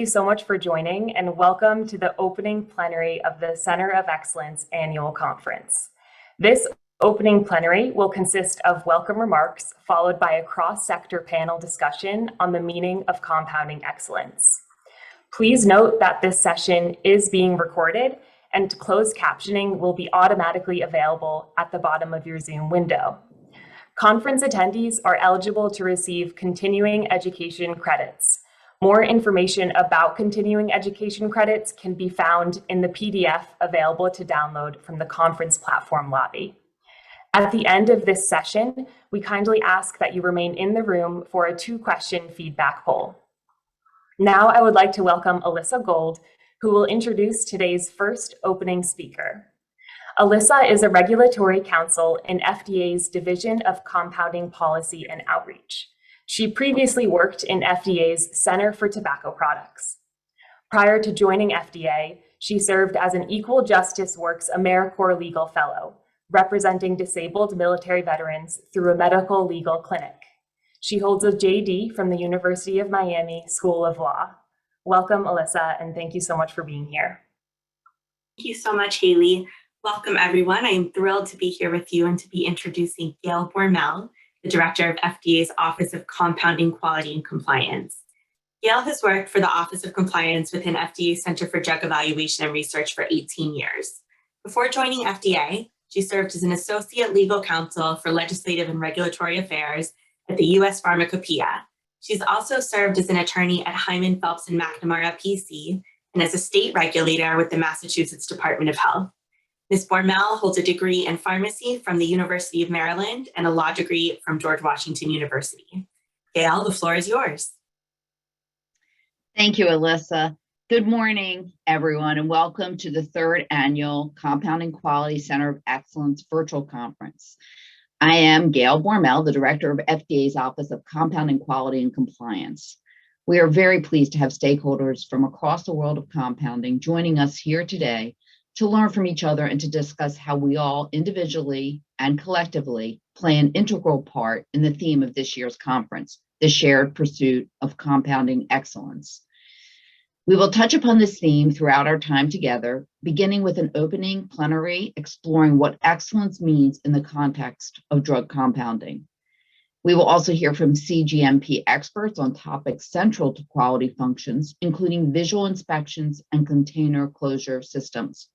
you so much for joining and welcome to the opening plenary of the Center of Excellence Annual Conference. This opening plenary will consist of welcome remarks followed by a cross-sector panel discussion on the meaning of compounding excellence. Please note that this session is being recorded and closed captioning will be automatically available at the bottom of your Zoom window. Conference attendees are eligible to receive continuing education credits. More information about continuing education credits can be found in the PDF available to download from the conference platform lobby. At the end of this session, we kindly ask that you remain in the room for a 2-question feedback poll. Now I would like to welcome Alyssa Gold, who will introduce today's first opening speaker. Alyssa is a regulatory counsel in FDA's Division of Compounding Policy and Outreach. She previously worked in FDA's Center for Tobacco Products. Prior to joining FDA, she served as an Equal Justice Works AmeriCorps Legal Fellow, representing disabled military veterans through a medical legal clinic. She holds a JD from the University of Miami School of Law. Welcome, Alyssa, and thank you so much for being here. Thank you so much, Haley. Welcome, everyone. I am thrilled to be here with you and to be introducing Gail Bormel, the Director of FDA's Office of Compounding Quality and Compliance. Gail has worked for the Office of Compliance within FDA's Center for Drug Evaluation and Research for 18 years. Before joining FDA, she served as an Associate Legal Counsel for Legislative and Regulatory Affairs at the U.S. Pharmacopoeia. She's also served as an attorney at Hyman, Phelps, and McNamara PC and as a state regulator with the Massachusetts Department of Health. Ms. Bormel holds a degree in pharmacy from the University of Maryland and a law degree from George Washington University. Gail, the floor is yours. Thank you, Alyssa. Good morning, everyone, and welcome to the 3rd Annual Compounding Quality Center of Excellence Virtual Conference. I am Gail Bormel, the Director of FDA's Office of Compounding Quality and Compliance. We are very pleased to have stakeholders from across the world of compounding joining us here today to learn from each other and to discuss how we all individually and collectively play an integral part in the theme of this year's conference, the shared pursuit of compounding excellence. We will touch upon this theme throughout our time together, beginning with an opening plenary exploring what excellence means in the context of drug compounding. We will also hear from CGMP experts on topics central to quality functions, including visual inspections and container closure systems.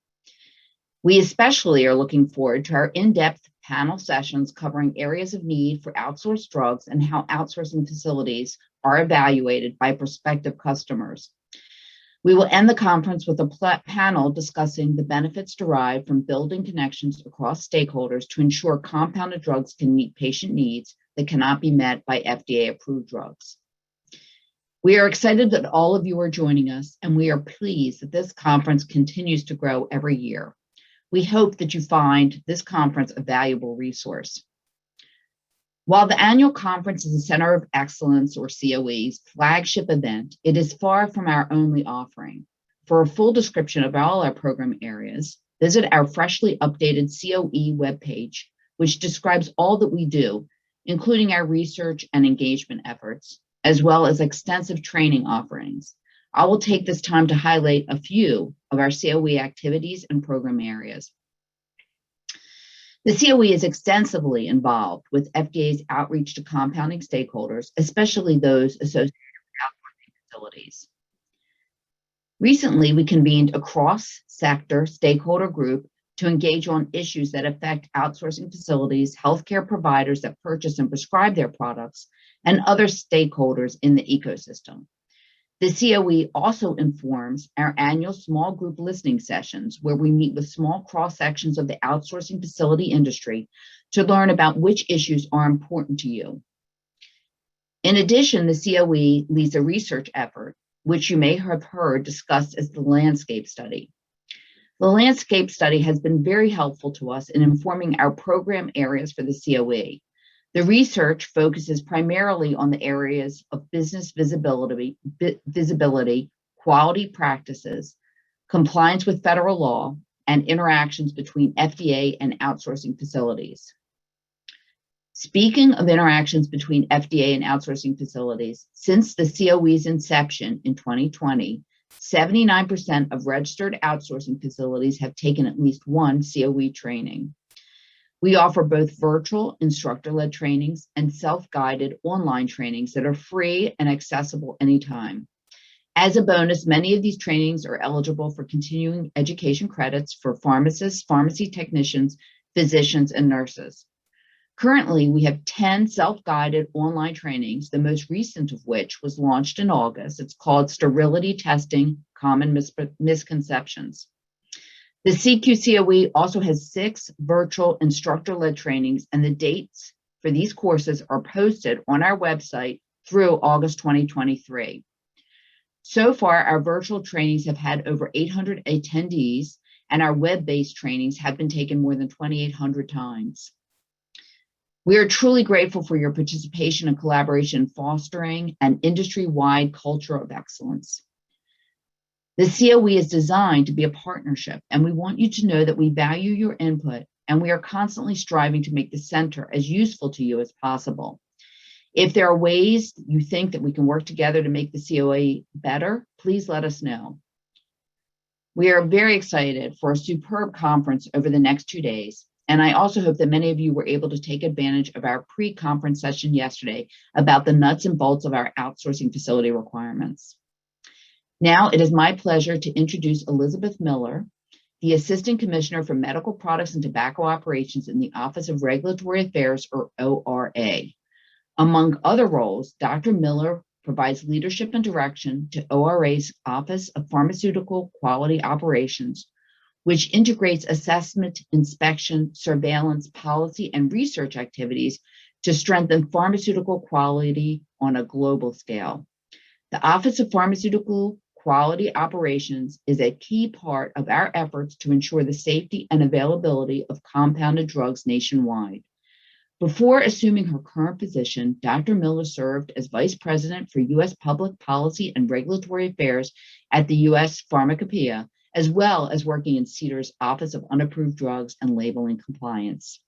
We especially are looking forward to our in-depth panel sessions covering areas of need for outsourced drugs and how outsourcing facilities are evaluated by prospective customers. We will end the conference with a panel discussing the benefits derived from building connections across stakeholders to ensure compounded drugs can meet patient needs that cannot be met by FDA-approved drugs. We are excited that all of you are joining us, and we are pleased that this conference continues to grow every year. We hope that you find this conference a valuable resource. While the annual conference is the Center of Excellence, or COE's, flagship event, it is far from our only offering. For a full description of all our program areas, visit our freshly updated COE webpage, which describes all that we do, including our research and engagement efforts, as well as extensive training offerings. I will take this time to highlight a few of our COE activities and program areas. The COE is extensively involved with FDA's outreach to compounding stakeholders, especially those associated with outsourcing facilities. Recently, we convened a cross-sector stakeholder group to engage on issues that affect outsourcing facilities, healthcare providers that purchase and prescribe their products, and other stakeholders in the ecosystem. The COE also informs our annual small group listening sessions, where we meet with small cross-sections of the outsourcing facility industry to learn about which issues are important to you. In addition, the COE leads a research effort, which you may have heard discussed as the Landscape Study. The Landscape Study has been very helpful to us in informing our program areas for the COE. The research focuses primarily on the areas of business visibility, quality practices, compliance with federal law, and interactions between FDA and outsourcing facilities. Speaking of interactions between FDA and outsourcing facilities, since the COE's inception in 2020, 79% of registered outsourcing facilities have taken at least one COE training. We offer both virtual instructor-led trainings and self-guided online trainings that are free and accessible anytime. As a bonus, many of these trainings are eligible for continuing education credits for pharmacists, pharmacy technicians, physicians, and nurses. Currently, we have 10 self-guided online trainings, the most recent of which was launched in August. It's called Sterility Testing, Common Misconceptions. The CQCOE also has 6 virtual instructor-led trainings, and the dates for these courses are posted on our website through August 2023. So far, our virtual trainings have had over 800 attendees, and our web-based trainings have been taken more than 2,800 times. We are truly grateful for your participation and collaboration in fostering an industry-wide culture of excellence. The COE is designed to be a partnership, and we want you to know that we value your input, and we are constantly striving to make the center as useful to you as possible. If there are ways you think that we can work together to make the COE better, please let us know. We are very excited for a superb conference over the next 2 days. And I also hope that many of you were able to take advantage of our pre-conference session yesterday about the nuts and bolts of our outsourcing facility requirements. Now it is my pleasure to introduce Elizabeth Miller, the Assistant Commissioner for Medical Products and Tobacco Operations in the Office of Regulatory Affairs, or ORA. Among other roles, Dr. Miller provides leadership and direction to ORA's Office of Pharmaceutical Quality Operations, which integrates assessment, inspection, surveillance, policy, and research activities to strengthen pharmaceutical quality on a global scale. The Office of Pharmaceutical Quality Operations is a key part of our efforts to ensure the safety and availability of compounded drugs nationwide. Before assuming her current position, Dr. Miller served as Vice President for U.S. Public Policy and Regulatory Affairs at the U.S. Pharmacopoeia, as well as working in CDER's Office of Unapproved Drugs and Labeling Compliance.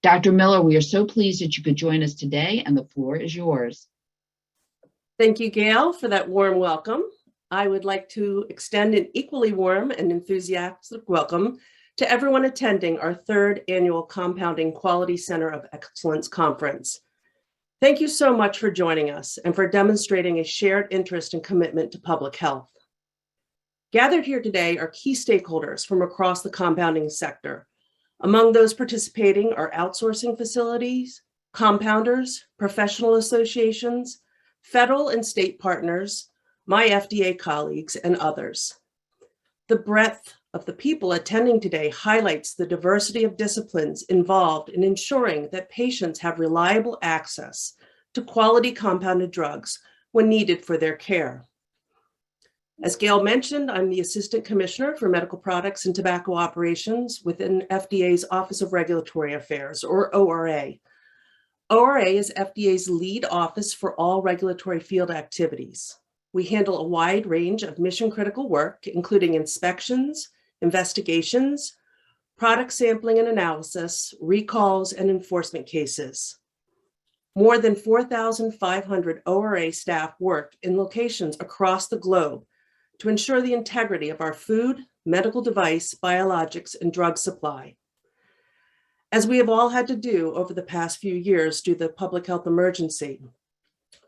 Dr. Miller, we are so pleased that you could join us today, and the floor is yours. Thank you, Gail, for that warm welcome. I would like to extend an equally warm and enthusiastic welcome to everyone attending our 3rd annual Compounding Quality Center of Excellence Conference. Thank you so much for joining us and for demonstrating a shared interest and commitment to public health. Gathered here today are key stakeholders from across the compounding sector. Among those participating are outsourcing facilities, compounders, professional associations, federal and state partners, my FDA colleagues, and others. The breadth of the people attending today highlights the diversity of disciplines involved in ensuring that patients have reliable access to quality compounded drugs when needed for their care. As Gail mentioned, I'm the Assistant Commissioner for Medical Products and Tobacco Operations within FDA's Office of Regulatory Affairs, or ORA. ORA is FDA's lead office for all regulatory field activities. We handle a wide range of mission-critical work, including inspections, investigations, product sampling and analysis, recalls, and enforcement cases. More than 4,500 ORA staff work in locations across the globe to ensure the integrity of our food, medical device, biologics, and drug supply. As we have all had to do over the past few years due to the public health emergency,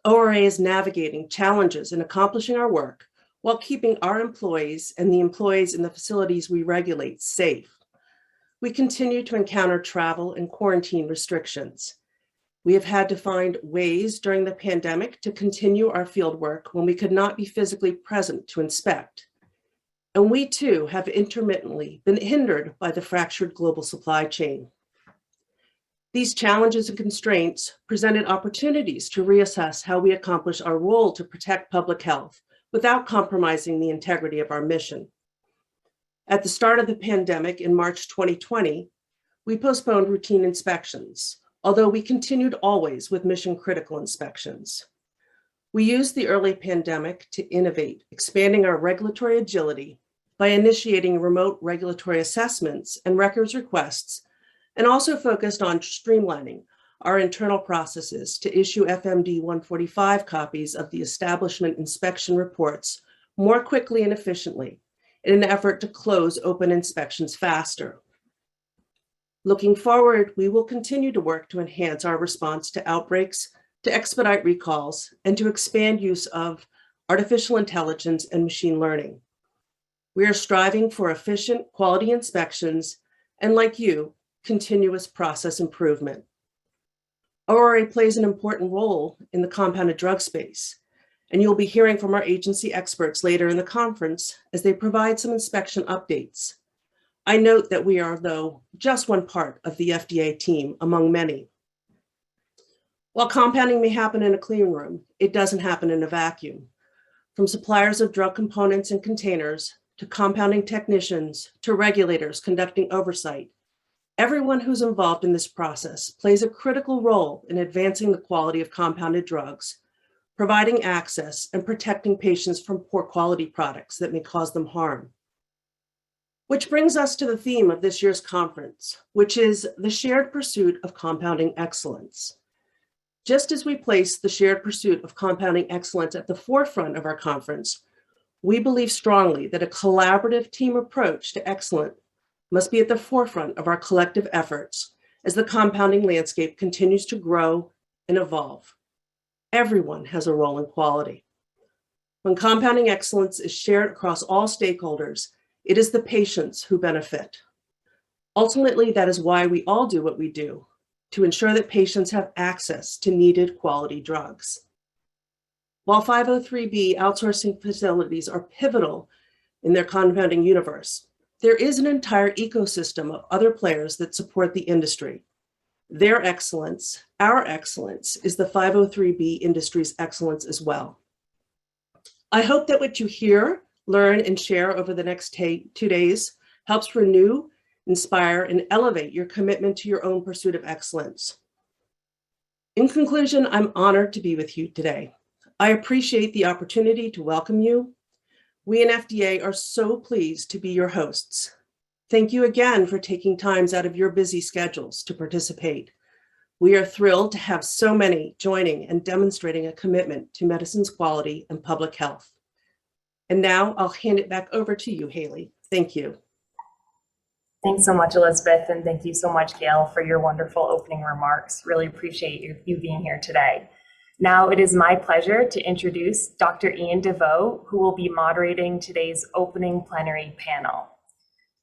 ORA is navigating challenges in accomplishing our work while keeping our employees and the employees in the facilities we regulate safe. We continue to encounter travel and quarantine restrictions. We have had to find ways during the pandemic to continue our field work when we could not be physically present to inspect. And we too have intermittently been hindered by the fractured global supply chain. These challenges and constraints presented opportunities to reassess how we accomplish our role to protect public health without compromising the integrity of our mission. At the start of the pandemic in March 2020, we postponed routine inspections, although we continued always with mission-critical inspections. We used the early pandemic to innovate, expanding our regulatory agility by initiating remote regulatory assessments and records requests, and also focused on streamlining our internal processes to issue FMD 145 copies of the establishment inspection reports more quickly and efficiently in an effort to close open inspections faster. Looking forward, we will continue to work to enhance our response to outbreaks, to expedite recalls, and to expand use of artificial intelligence and machine learning. We are striving for efficient quality inspections and, like you, continuous process improvement. ORA plays an important role in the compounded drug space, and you'll be hearing from our agency experts later in the conference as they provide some inspection updates. I note that we are, though, just one part of the FDA team among many. While compounding may happen in a clean room, it doesn't happen in a vacuum. From suppliers of drug components and containers, to compounding technicians, to regulators conducting oversight, everyone who's involved in this process plays a critical role in advancing the quality of compounded drugs, providing access, and protecting patients from poor quality products that may cause them harm. Which brings us to the theme of this year's conference, which is the shared pursuit of compounding excellence. Just as we place the shared pursuit of compounding excellence at the forefront of our conference, we believe strongly that a collaborative team approach to excellence must be at the forefront of our collective efforts as the compounding landscape continues to grow and evolve. Everyone has a role in quality. When compounding excellence is shared across all stakeholders, it is the patients who benefit. Ultimately, that is why we all do what we do, to ensure that patients have access to needed quality drugs. While 503B outsourcing facilities are pivotal in their compounding universe, there is an entire ecosystem of other players that support the industry. Their excellence, our excellence, is the 503B industry's excellence as well. I hope that what you hear, learn, and share over the next 2 days helps renew, inspire, and elevate your commitment to your own pursuit of excellence. In conclusion, I'm honored to be with you today. I appreciate the opportunity to welcome you. We in FDA are so pleased to be your hosts. Thank you again for taking times out of your busy schedules to participate. We are thrilled to have so many joining and demonstrating a commitment to medicine's quality and public health. And now I'll hand it back over to you, Haley. Thank you. Thanks so much, Elizabeth, and thank you so much, Gail, for your wonderful opening remarks. Really appreciate you being here today. Now it is my pleasure to introduce Dr. Ian DeVoe, who will be moderating today's opening plenary panel.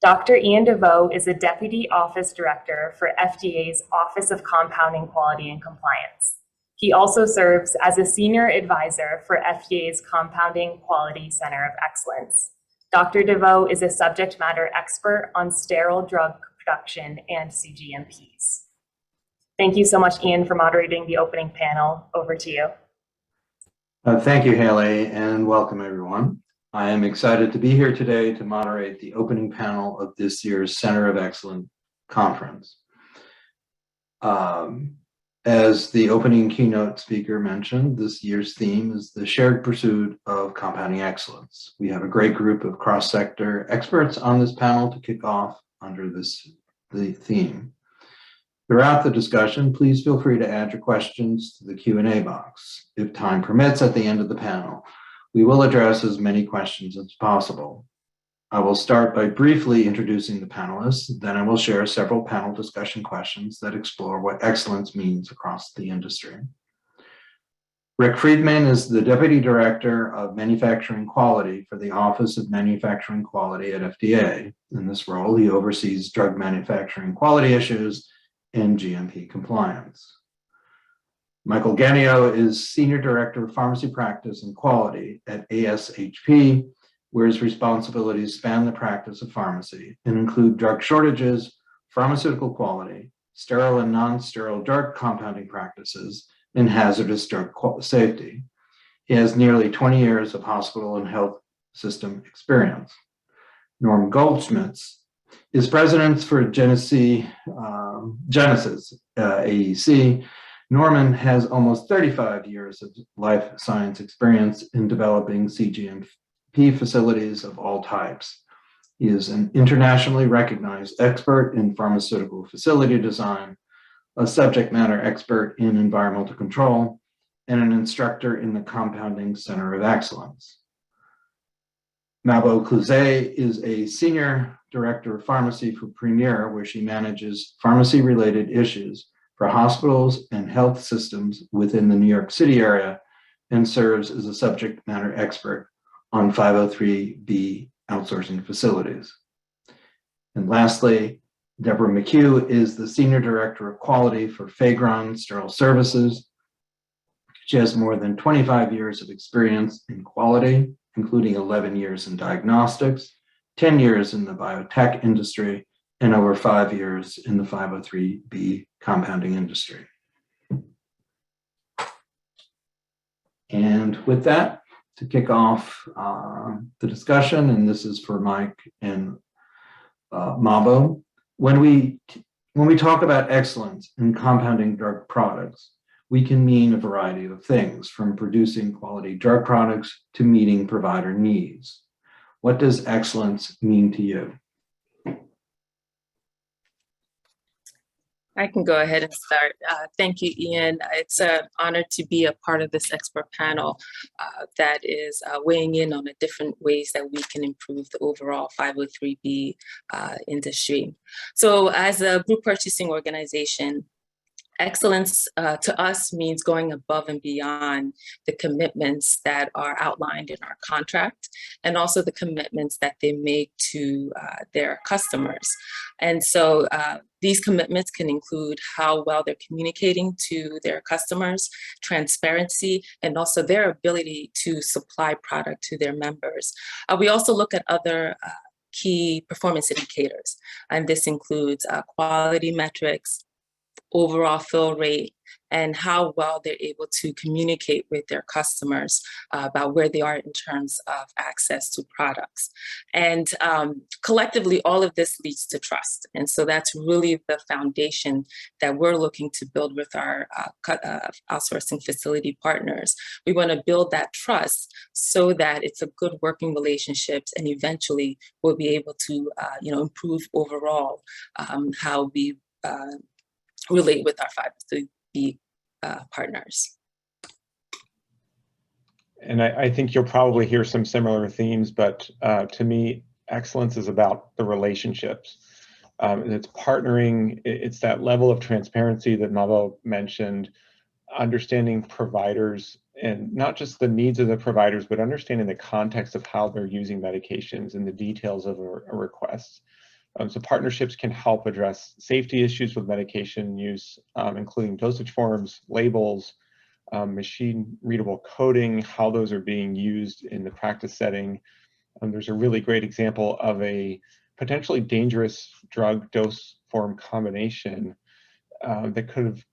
Dr. Ian DeVoe is a Deputy Office Director for FDA's Office of Compounding Quality and Compliance. He also serves as a Senior Advisor for FDA's Compounding Quality Center of Excellence. Dr. DeVoe is a subject matter expert on sterile drug production and cGMPs. Thank you so much, Ian, for moderating the opening panel. Over to you. Thank you, Haley, and welcome everyone. I am excited to be here today to moderate the opening panel of this year's Center of Excellence conference. As the opening keynote speaker mentioned, this year's theme is the shared pursuit of compounding excellence. We have a great group of cross-sector experts on this panel to kick off under the theme. Throughout the discussion, please feel free to add your questions to the Q&A box. If time permits at the end of the panel, we will address as many questions as possible. I will start by briefly introducing the panelists, then I will share several panel discussion questions that explore what excellence means across the industry. Rick Friedman is the Deputy Director of Manufacturing Quality for the Office of Manufacturing Quality at FDA. In this role, he oversees drug manufacturing quality issues and GMP compliance. Michael Ganio is Senior Director of Pharmacy Practice and Quality at ASHP, where his responsibilities span the practice of pharmacy and include drug shortages, pharmaceutical quality, sterile and non-sterile drug compounding practices, and hazardous drug safety. He has nearly 20 years of hospital and health system experience. Norm Goldschmitz is president for Genesis AEC. Norman has almost 35 years of life science experience in developing cGMP facilities of all types. He is an internationally recognized expert in pharmaceutical facility design, a subject matter expert in environmental control, and an instructor in the Compounding Center of Excellence. Mabo Cluzet is a senior director of pharmacy for Premier, where she manages pharmacy-related issues for hospitals and health systems within the New York City area, and serves as a subject matter expert on 503B outsourcing facilities. And lastly, Deborah McHugh is the Senior Director of Quality for Fagron Sterile Services. She has more than 25 years of experience in quality, including 11 years in diagnostics, 10 years in the biotech industry, and over 5 years in the 503B compounding industry. And with that, to kick off the discussion, and this is for Mike and Mabo, when we talk about excellence in compounding drug products, we can mean a variety of things, from producing quality drug products to meeting provider needs. What does excellence mean to you? I can go ahead and start. Thank you, Ian. It's an honor to be a part of this expert panel that is weighing in on the different ways that we can improve the overall 503B industry. So as a group purchasing organization, excellence to us means going above and beyond the commitments that are outlined in our contract, and also the commitments that they make to their customers. And so these commitments can include how well they're communicating to their customers, transparency, and also their ability to supply product to their members. We also look at other key performance indicators, and this includes quality metrics, overall fill rate, and how well they're able to communicate with their customers about where they are in terms of access to products. And collectively, all of this leads to trust. And so that's really the foundation that we're looking to build with our outsourcing facility partners. We want to build that trust so that it's a good working relationships, and eventually we'll be able to improve overall how we relate with our 503B partners. And I think you'll probably hear some similar themes, but to me, excellence is about the relationships. It's partnering, it's that level of transparency that Mabo mentioned, understanding providers, and not just the needs of the providers, but understanding the context of how they're using medications and the details of a request. So partnerships can help address safety issues with medication use, including dosage forms, labels, machine readable coding, how those are being used in the practice setting. There's a really great example of a potentially dangerous drug dose form combination that could have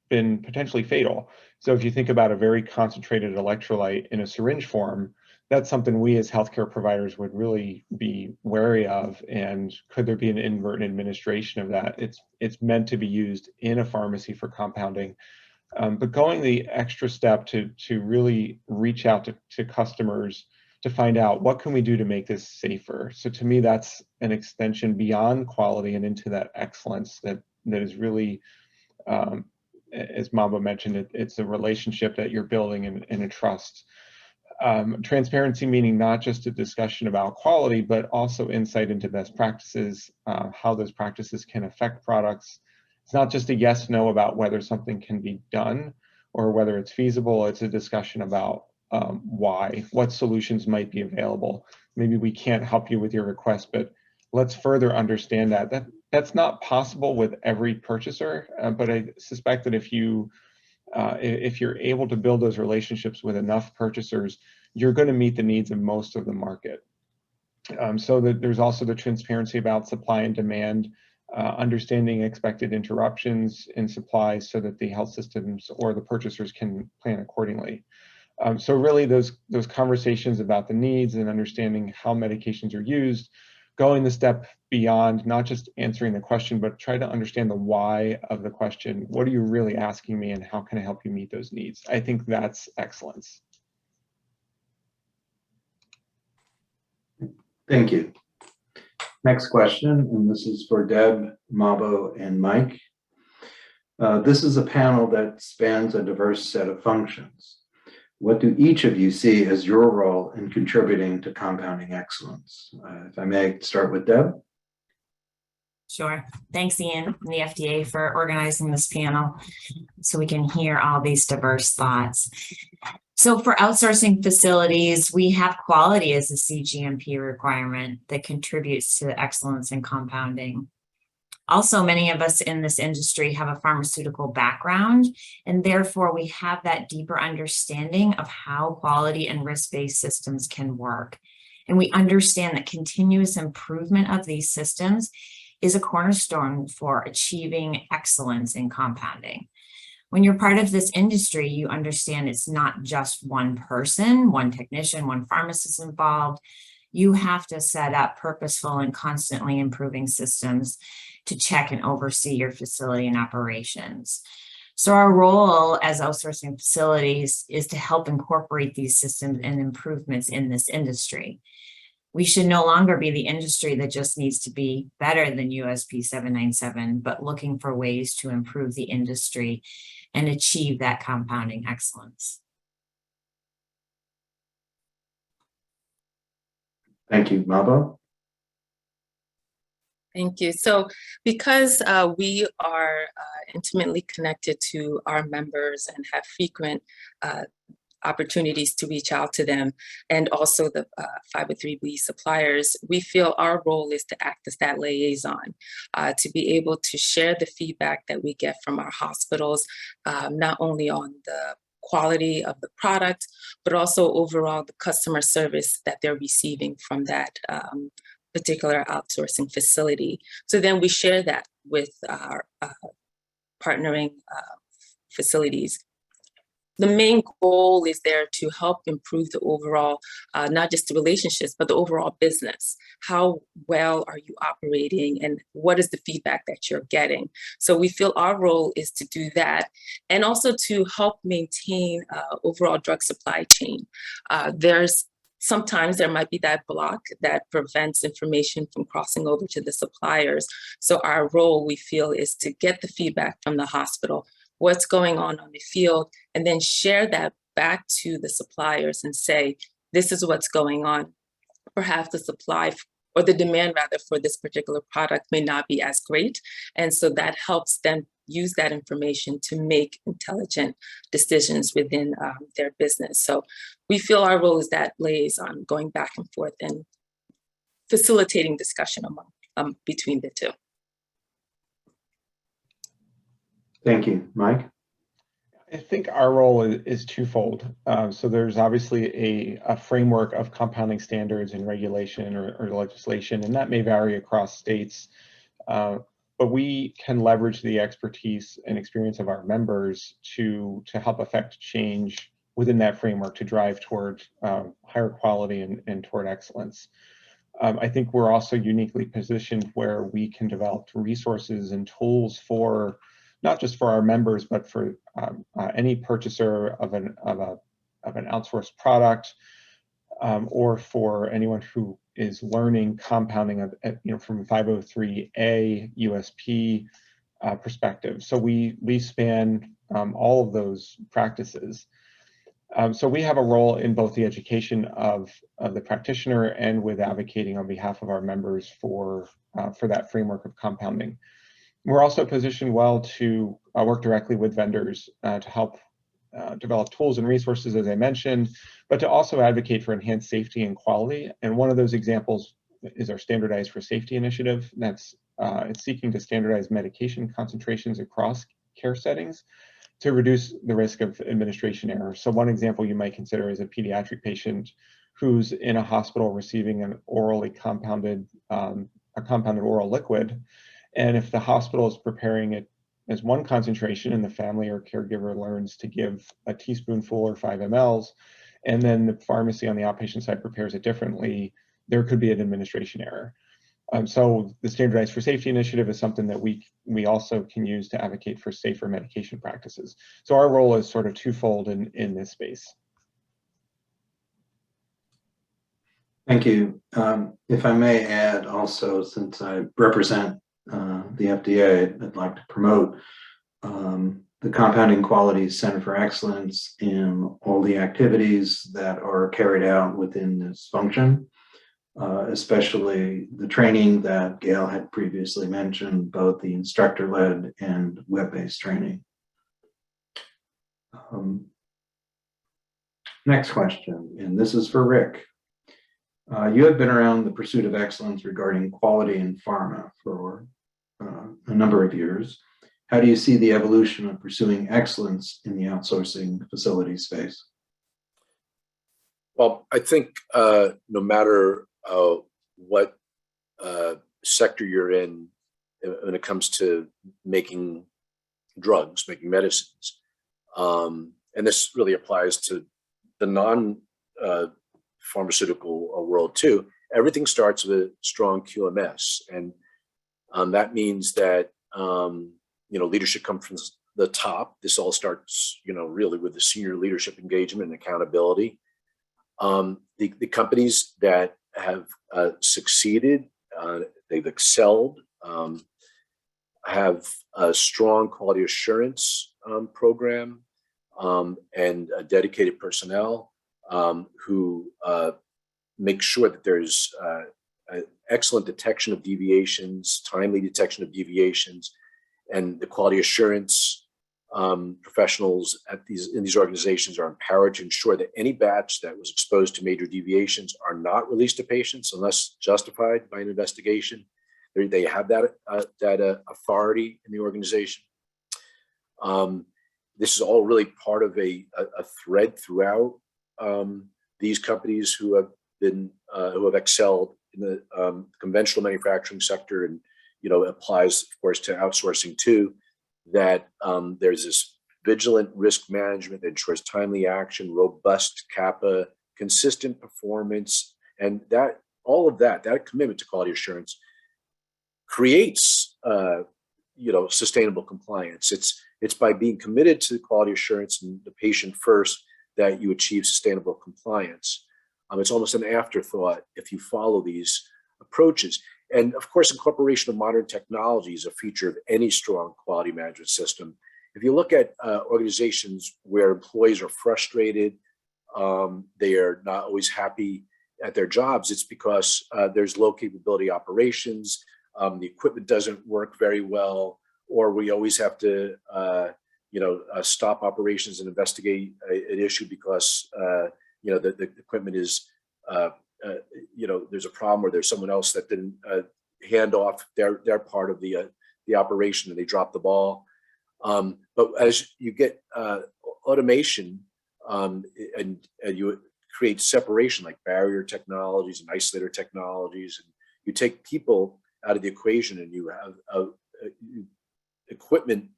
been potentially fatal. So if you think about a very concentrated electrolyte in a syringe form, that's something we as healthcare providers would really be wary of. And could there be an inadvertent administration of that? It's meant to be used in a pharmacy for compounding. But going the extra step to really reach out to customers to find out what can we do to make this safer. So to me, that's an extension beyond quality and into that excellence that is really, as Mabo mentioned, it's a relationship that you're building and a trust. Transparency meaning not just a discussion about quality, but also insight into best practices, how those practices can affect products. It's not just a yes, no about whether something can be done or whether it's feasible. It's a discussion about why, what solutions might be available. Maybe we can't help you with your request, but let's further understand that. That's not possible with every purchaser, but I suspect that if you're able to build those relationships with enough purchasers, you're going to meet the needs of most of the market. So that there's also the transparency about supply and demand, understanding expected interruptions in supply so that the health systems or the purchasers can plan accordingly. So really those conversations about the needs and understanding how medications are used, going the step beyond not just answering the question, but try to understand the why of the question. What are you really asking me and how can I help you meet those needs? I think that's excellence. Thank you. Next question, and this is for Deb, Mabo, and Mike. This is a panel that spans a diverse set of functions. What do each of you see as your role in contributing to compounding excellence? If I may start with Deb. Sure. Thanks, Ian and the FDA for organizing this panel so we can hear all these diverse thoughts. So for outsourcing facilities, we have quality as a CGMP requirement that contributes to excellence in compounding. Also, many of us in this industry have a pharmaceutical background, and therefore we have that deeper understanding of how quality and risk-based systems can work. And we understand that continuous improvement of these systems is a cornerstone for achieving excellence in compounding. When you're part of this industry, you understand it's not just one person, one technician, one pharmacist involved. You have to set up purposeful and constantly improving systems to check and oversee your facility and operations. So our role as outsourcing facilities is to help incorporate these systems and improvements in this industry. We should no longer be the industry that just needs to be better than USP 797, but looking for ways to improve the industry and achieve that compounding excellence. Thank you, Mabo. Thank you. So because we are intimately connected to our members and have frequent opportunities to reach out to them, and also the 503B suppliers, we feel our role is to act as that liaison, to be able to share the feedback that we get from our hospitals, not only on the quality of the product, but also overall the customer service that they're receiving from that particular outsourcing facility. So then we share that with our partnering facilities. The main goal is there to help improve the overall, not just the relationships, but the overall business. How well are you operating and what is the feedback that you're getting? So we feel our role is to do that and also to help maintain overall drug supply chain. Sometimes there might be that block that prevents information from crossing over to the suppliers. So our role, we feel, is to get the feedback from the hospital, what's going on the field, and then share that back to the suppliers and say, this is what's going on. Perhaps the supply or the demand rather for this particular product may not be as great. And so that helps them use that information to make intelligent decisions within their business. So we feel our role is that liaison, going back and forth and facilitating discussion among between the two. Thank you, Mike. I think our role is twofold. So there's obviously a framework of compounding standards and regulation or legislation, and that may vary across states. But we can leverage the expertise and experience of our members to help affect change within that framework to drive toward higher quality and toward excellence. I think we're also uniquely positioned where we can develop resources and tools for not just for our members, but for any purchaser of an outsourced product, or for anyone who is learning compounding from 503A USP perspective. So we span all of those practices. So we have a role in both the education of the practitioner and with advocating on behalf of our members for that framework of compounding. We're also positioned well to work directly with vendors to help develop tools and resources, as I mentioned, but to also advocate for enhanced safety and quality. And one of those examples is our Standardized for Safety initiative. That's it's seeking to standardize medication concentrations across care settings to reduce the risk of administration error. So one example you might consider is a pediatric patient who's in a hospital receiving an orally compounded, a compounded oral liquid. And if the hospital is preparing it as one concentration and the family or caregiver learns to give a teaspoonful or 5 mLs, and then the pharmacy on the outpatient side prepares it differently, there could be an administration error. So the Standardized for Safety initiative is something that we also can use to advocate for safer medication practices. So our role is sort of twofold in this space. Thank you. If I may add also, since I represent the FDA, I'd like to promote the Compounding Quality Center for Excellence in all the activities that are carried out within this function, especially the training that Gail had previously mentioned, both the instructor-led and web-based training. Next question, and this is for Rick. You have been around the pursuit of excellence regarding quality in pharma for a number of years. How do you see the evolution of pursuing excellence in the outsourcing facility space? Well, I think no matter what sector you're in when it comes to making drugs, making medicines, and this really applies to the non-pharmaceutical world too, everything starts with strong QMS. And that means that leadership comes from the top. This all starts, really with the senior leadership engagement and accountability. The companies that have succeeded, they've excelled, have a strong quality assurance program and dedicated personnel who make sure that there's excellent detection of deviations, timely detection of deviations, and the quality assurance professionals in these organizations are empowered to ensure that any batch that was exposed to major deviations are not released to patients unless justified by an investigation. They have that authority in the organization. This is all really part of a thread throughout these companies who have excelled in the conventional manufacturing sector, and applies, of course, to outsourcing too. That there's this vigilant risk management that ensures timely action, robust CAPA, consistent performance, and that commitment to quality assurance creates sustainable compliance. It's by being committed to quality assurance and the patient first that you achieve sustainable compliance. It's almost an afterthought if you follow these approaches. And of course, incorporation of modern technology is a feature of any strong quality management system. If you look at organizations where employees are frustrated, they are not always happy at their jobs, it's because there's low capability operations, the equipment doesn't work very well, or we always have to stop operations and investigate an issue because the equipment is there's a problem, or there's someone else that didn't hand off their part of the operation and they dropped the ball. But as you get automation and you create separation, like barrier technologies and isolator technologies, and you take people out of the equation and you have equipment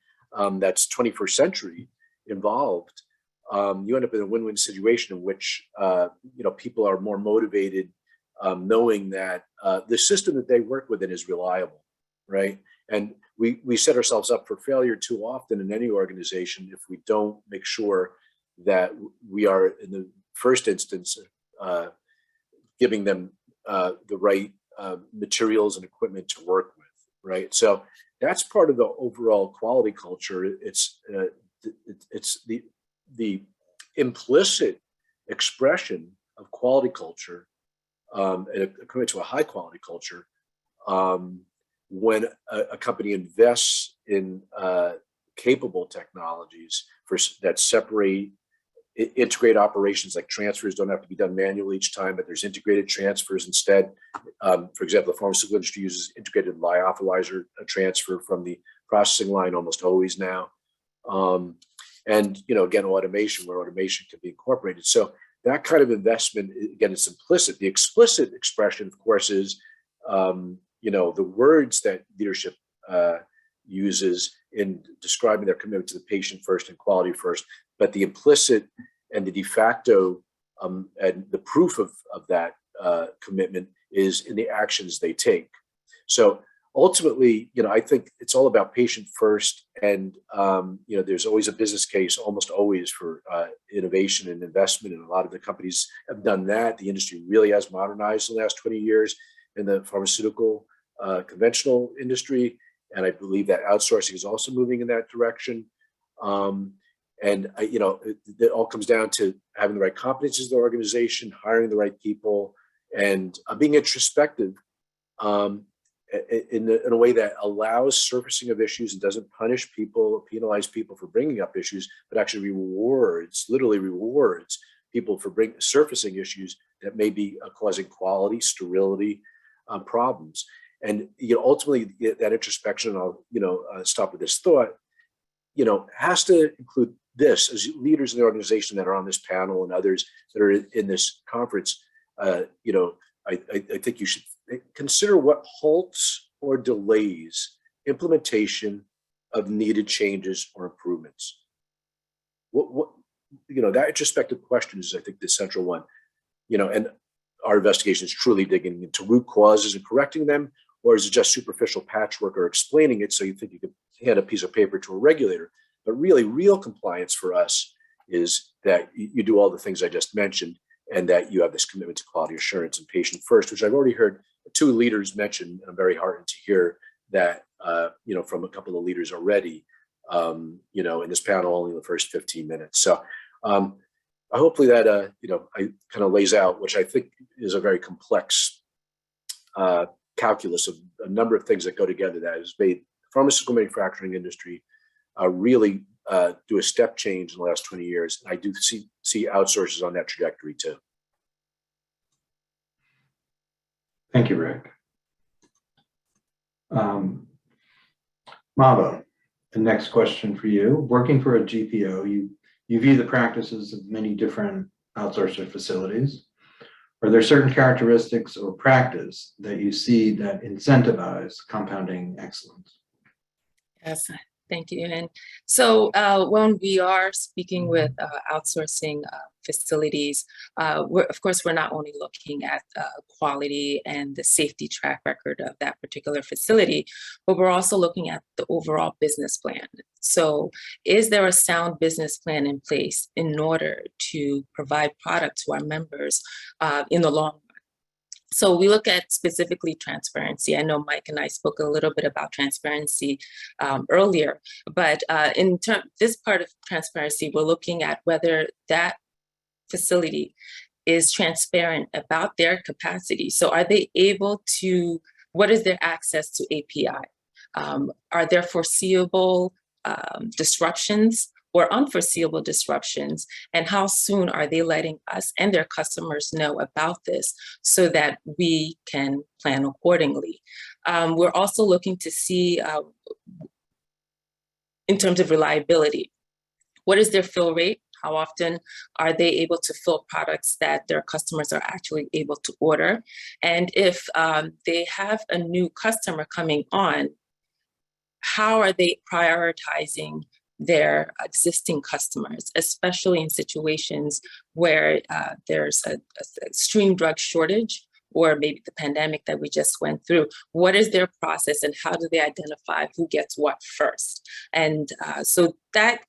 that's 21st century involved, you end up in a win-win situation in which people are more motivated, knowing that the system that they work within is reliable, right? And we set ourselves up for failure too often in any organization if we don't make sure that we are, in the first instance, giving them the right materials and equipment to work with, right? So that's part of the overall quality culture. It's the implicit expression of quality culture and a commitment to a high quality culture when a company invests in capable technologies that separate, integrate operations, like transfers don't have to be done manually each time, but there's integrated transfers instead. For example, the pharmaceutical industry uses integrated lyophilizer transfer from the processing line almost always now. And again, automation, where automation can be incorporated. So that kind of investment, again, is implicit. The explicit expression, of course, is the words that leadership uses in describing their commitment to the patient first and quality first. But the implicit and the de facto and the proof of that commitment is in the actions they take. So ultimately, I think it's all about patient first, and there's always a business case, almost always, for innovation and investment, and a lot of the companies have done that. The industry really has modernized in the last 20 years in the pharmaceutical conventional industry, And I believe that outsourcing is also moving in that direction. It all comes down to having the right competencies in the organization, hiring the right people, and being introspective in a way that allows surfacing of issues and doesn't punish people or penalize people for bringing up issues, but actually literally rewards people for surfacing issues that may be causing quality, sterility problems. And ultimately, that introspection, I'll stop with this thought, has to include this as leaders in the organization that are on this panel and others that are in this conference. I think you should consider what halts or delays implementation of needed changes or improvements. That introspective question is, I think, the central one. And our investigation is truly digging into root causes and correcting them, or is it just superficial patchwork or explaining it so you think you could hand a piece of paper to a regulator? But really, real compliance for us is that you do all the things I just mentioned, and that you have this commitment to quality assurance and patient first, which I've already heard two leaders mention. I'm very heartened to hear that, from a couple of leaders already, in this panel, only in the first 15 minutes. So hopefully that, I kind of lays out, which I think is a very complex calculus of a number of things that go together that has made the pharmaceutical manufacturing industry really do a step change in the last 20 years. And I do see outsources on that trajectory too. Thank you, Rick. Mavo, the next question for you. Working for a GPO, you view the practices of many different outsourcer facilities. Are there certain characteristics or practice that you see that incentivize compounding excellence? Yes, thank you. And so when we are speaking with outsourcing facilities, of course, we're not only looking at quality and the safety track record of that particular facility, but we're also looking at the overall business plan. So is there a sound business plan in place in order to provide product to our members in the long run? So we look at specifically transparency. I know Mike and I spoke a little bit about transparency earlier, but in this part of transparency, we're looking at whether that facility is transparent about their capacity. So are they able to, what is their access to API? Are there foreseeable disruptions or unforeseeable disruptions, and how soon are they letting us and their customers know about this so that we can plan accordingly? We're also looking to see, in terms of reliability, what is their fill rate? How often are they able to fill products that their customers are actually able to order? And if they have a new customer coming on, how are they prioritizing their existing customers, especially in situations where there's an extreme drug shortage, or maybe the pandemic that we just went through? What is their process, and how do they identify who gets what first? And so that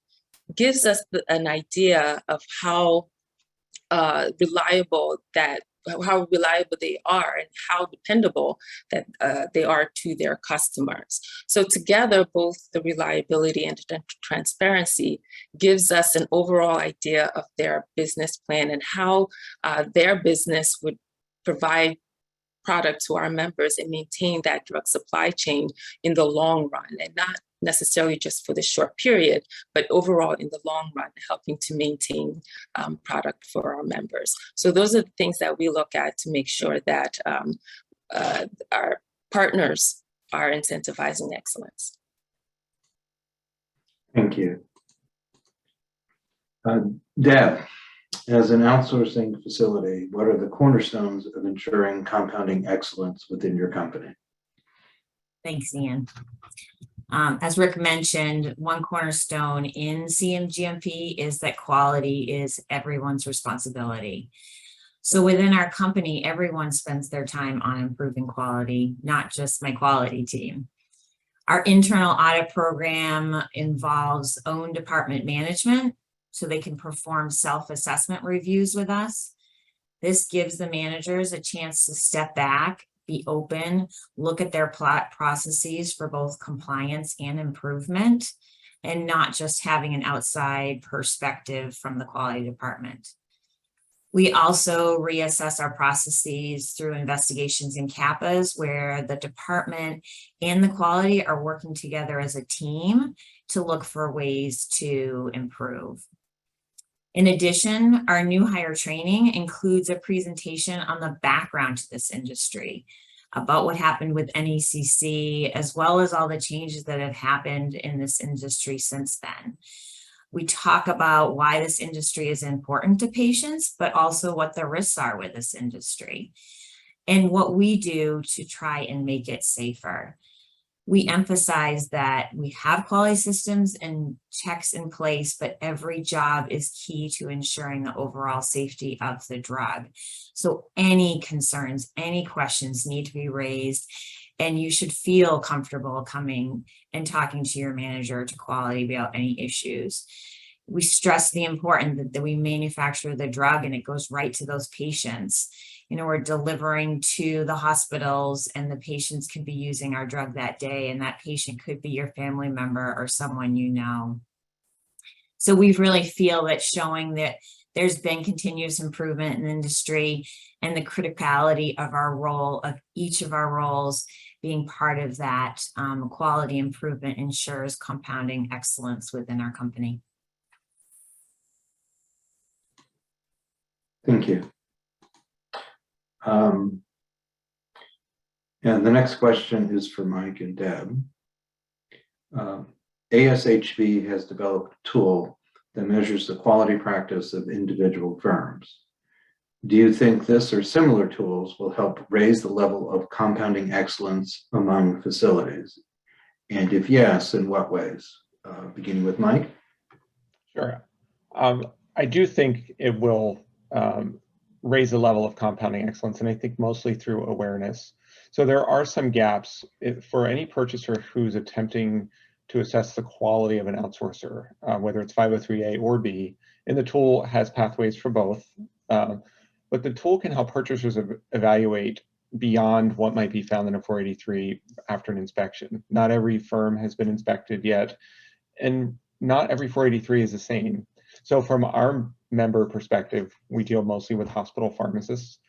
gives us an idea of how reliable they are and how dependable that they are to their customers. So together, both the reliability and the transparency gives us an overall idea of their business plan and how their business would provide product to our members and maintain that drug supply chain in the long run, and not necessarily just for the short period, but overall in the long run, helping to maintain product for our members. So those are the things that we look at to make sure that our partners are incentivizing excellence. Thank you. Deb, as an outsourcing facility, what are the cornerstones of ensuring compounding excellence within your company? Thanks, Ian. As Rick mentioned, one cornerstone in CMGMP is that quality is everyone's responsibility. So within our company, everyone spends their time on improving quality, not just my quality team. Our internal audit program involves own department management, so they can perform self-assessment reviews with us. This gives the managers a chance to step back be open, look at their processes for both compliance and improvement, and not just having an outside perspective from the quality department. We also reassess our processes through investigations and CAPAs, where the department and the quality are working together as a team to look for ways to improve. In addition, our new hire training includes a presentation on the background to this industry, about what happened with NECC, as well as all the changes that have happened in this industry since then. We talk about why this industry is important to patients, but also what the risks are with this industry and what we do to try and make it safer. We emphasize that we have quality systems and checks in place, but every job is key to ensuring the overall safety of the drug. So any concerns, any questions need to be raised, and you should feel comfortable coming and talking to your manager to quality about any issues. We stress the importance that we manufacture the drug and it goes right to those patients. You know, we're delivering to the hospitals and the patients could be using our drug that day, and that patient could be your family member or someone you know. So we really feel that showing that there's been continuous improvement in the industry and the criticality of our role, of each of our roles being part of that quality improvement ensures compounding excellence within our company. Thank you. And the next question is for Mike and Deb. ASHV has developed a tool that measures the quality practice of individual firms. Do you think this or similar tools will help raise the level of compounding excellence among facilities? And if yes, in what ways? Beginning with Mike. Sure. I do think it will raise the level of compounding excellence, and I think mostly through awareness. So there are some gaps for any purchaser who's attempting to assess the quality of an outsourcer, whether it's 503A or B, and the tool has pathways for both. But the tool can help purchasers evaluate beyond what might be found in a 483 after an inspection. Not every firm has been inspected yet, and not every 483 is the same. So from our member perspective, we deal mostly with hospital pharmacists.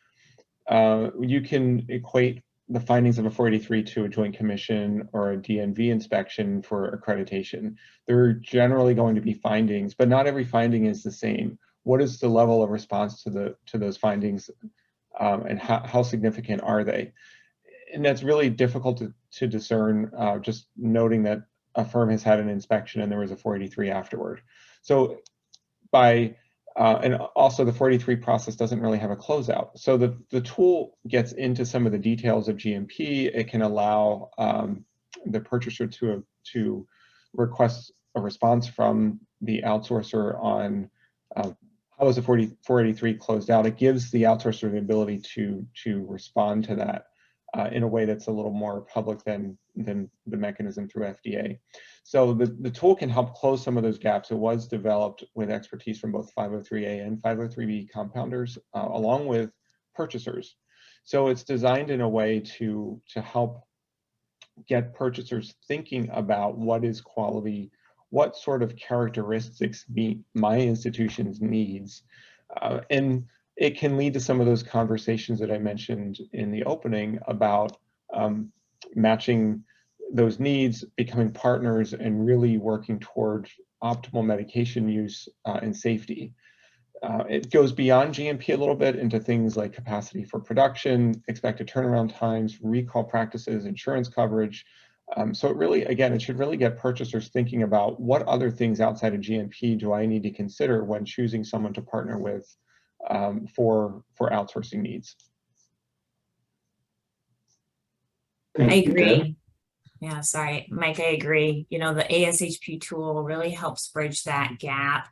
You can equate the findings of a 483 to a Joint Commission or a DNV inspection for accreditation. There are generally going to be findings, but not every finding is the same. What is the level of response to those findings, and how significant are they? And that's really difficult to discern, just noting that a firm has had an inspection and there was a 483 afterward. So and also the 483 process doesn't really have a closeout. So the tool gets into some of the details of GMP. It can allow the purchaser to request a response from the outsourcer on how is the 483 closed out. It gives the outsourcer the ability to respond to that in a way that's a little more public than the mechanism through FDA. So the tool can help close some of those gaps. It was developed with expertise from both 503A and 503B compounders, along with purchasers. So it's designed in a way to help get purchasers thinking about what is quality, what sort of characteristics meet my institution's needs. And it can lead to some of those conversations that I mentioned in the opening about matching those needs, becoming partners, and really working toward optimal medication use and safety. It goes beyond GMP a little bit into things like capacity for production, expected turnaround times, recall practices, insurance coverage. So it really, again, it should really get purchasers thinking about what other things outside of GMP do I need to consider when choosing someone to partner with for outsourcing needs. Thank I you, agree. Deb. Yeah, sorry, Mike, I agree. You know, the ASHP tool really helps bridge that gap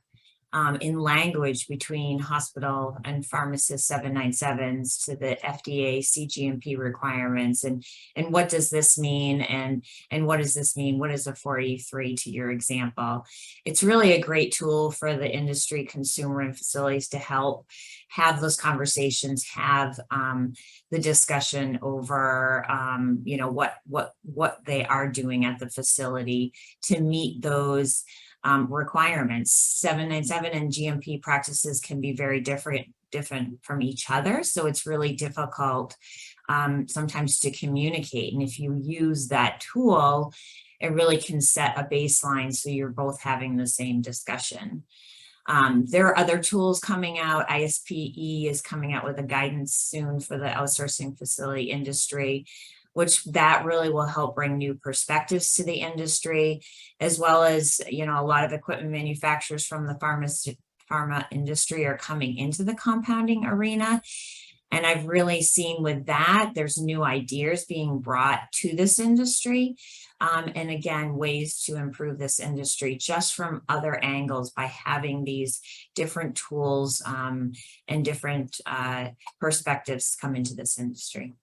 in language between hospital and pharmacist 797s to the FDA CGMP requirements, and what does this mean, and what does this mean? What is a 483 to your example? It's really a great tool for the industry, consumer, and facilities to help have those conversations, have the discussion over you know, what they are doing at the facility to meet those requirements. 797 and GMP practices can be very different from each other. So it's really difficult sometimes to communicate. And if you use that tool, it really can set a baseline so you're both having the same discussion. There are other tools coming out. ISPE is coming out with a guidance soon for the outsourcing facility industry, which that really will help bring new perspectives to the industry, as well as, you know, a lot of equipment manufacturers from the pharma industry are coming into the compounding arena. And I've really seen with that, there's new ideas being brought to this industry. And again, ways to improve this industry just from other angles by having these different tools and different perspectives come into this industry.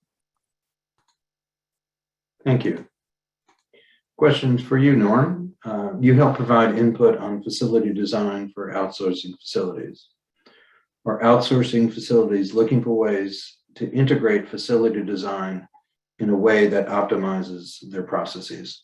Thank you. Questions for you, Norm. You help provide input on facility design for outsourcing facilities. Are outsourcing facilities looking for ways to integrate facility design in a way that optimizes their processes?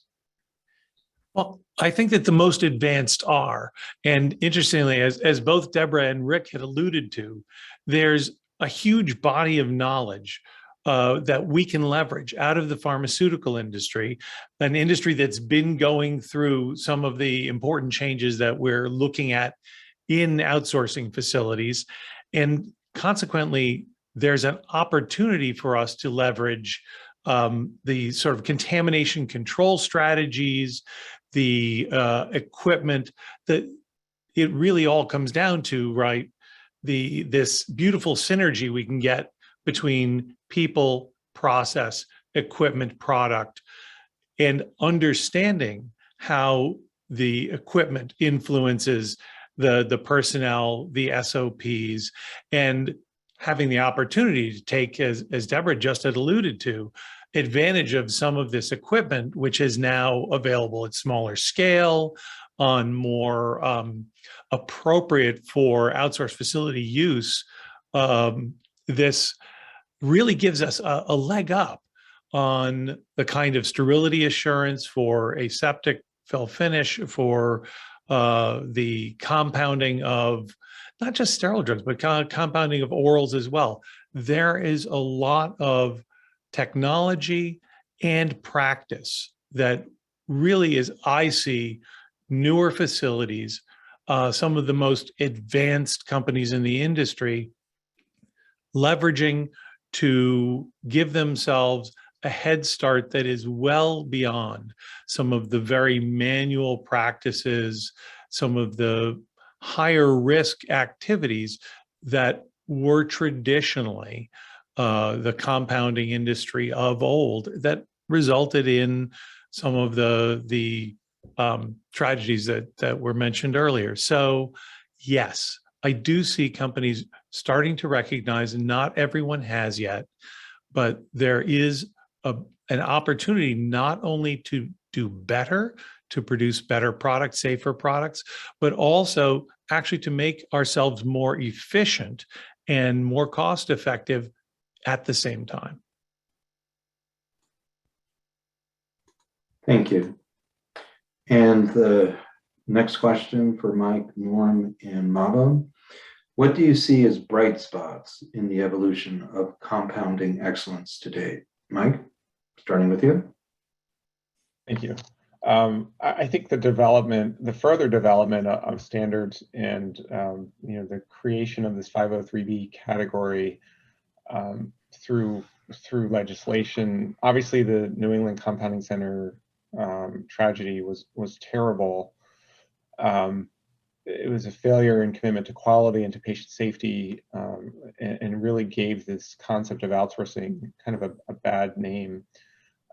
Well, I think that the most advanced are, and interestingly, as both Deborah and Rick had alluded to, there's a huge body of knowledge that we can leverage out of the pharmaceutical industry, an industry that's been going through some of the important changes that we're looking at in outsourcing facilities. And consequently, there's an opportunity for us to leverage the sort of contamination control strategies, the equipment, that it really all comes down to, right? This beautiful synergy we can get between people, process, equipment, product, and understanding how the equipment influences the personnel, the SOPs, and having the opportunity to take, as Deborah just had alluded to, advantage of some of this equipment, which is now available at smaller scale, on more appropriate for outsourced facility use. This really gives us a leg up on the kind of sterility assurance for aseptic fill finish, for the compounding of not just sterile drugs, but compounding of orals as well. There is a lot of technology and practice that really is, I see, newer facilities, some of the most advanced companies in the industry leveraging to give themselves a head start that is well beyond some of the very manual practices, some of the higher risk activities that were traditionally the compounding industry of old, that resulted in some of the tragedies that were mentioned earlier. So yes, I do see companies starting to recognize, and not everyone has yet, but there is an opportunity not only to do better, to produce better products, safer products, but also actually to make ourselves more efficient and more cost effective at the same time. Thank you. And the next question for Mike, Norm, and Mabo. What do you see as bright spots in the evolution of compounding excellence to date? Mike, starting with you. Thank you. I think the further development of standards and the creation of this 503B category through legislation. Obviously, the New England Compounding Center tragedy was terrible. It was a failure in commitment to quality and to patient safety, and really gave this concept of outsourcing kind of a bad name.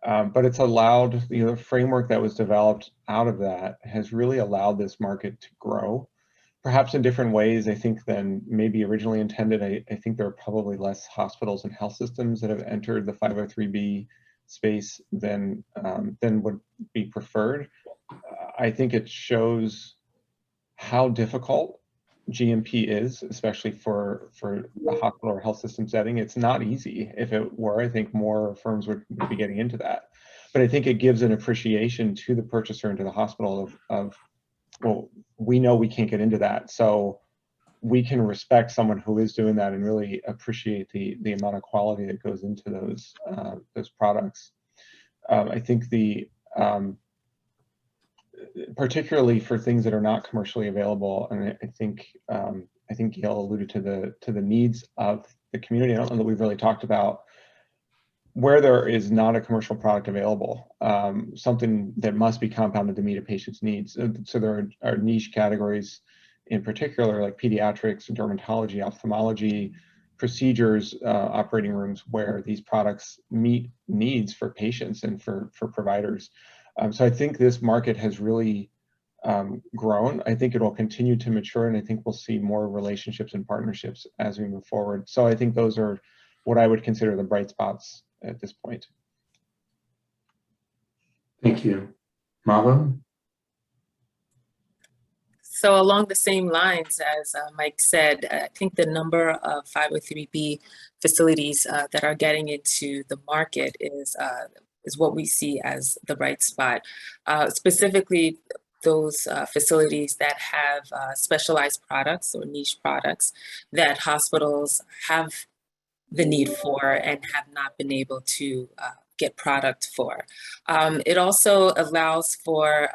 But it's allowed, the framework that was developed out of that has really allowed this market to grow. perhaps in different ways, I think, than maybe originally intended. I think there are probably less hospitals and health systems that have entered the 503B space than would be preferred. I think it shows how difficult GMP is, especially for a hospital or health system setting. It's not easy. If it were, I think more firms would be getting into that. But I think it gives an appreciation to the purchaser and to the hospital of well, we know we can't get into that, so we can respect someone who is doing that and really appreciate the amount of quality that goes into those products. I think particularly for things that are not commercially available, and I think Gail alluded to the needs of the community. I don't know that we've really talked about where there is not a commercial product available, something that must be compounded to meet a patient's needs. So there are niche categories in particular, like pediatrics, dermatology, ophthalmology, procedures, operating rooms, where these products meet needs for patients and for providers. So I think this market has really grown. I think it will continue to mature, and I think we'll see more relationships and partnerships as we move forward. So I think those are what I would consider the bright spots at this point. Thank you. Mava? So along the same lines as Mike said, I think the number of 503B facilities that are getting into the market is what we see as the bright spot. Specifically, those facilities that have specialized products or niche products that hospitals have the need for and have not been able to get product for. It also allows for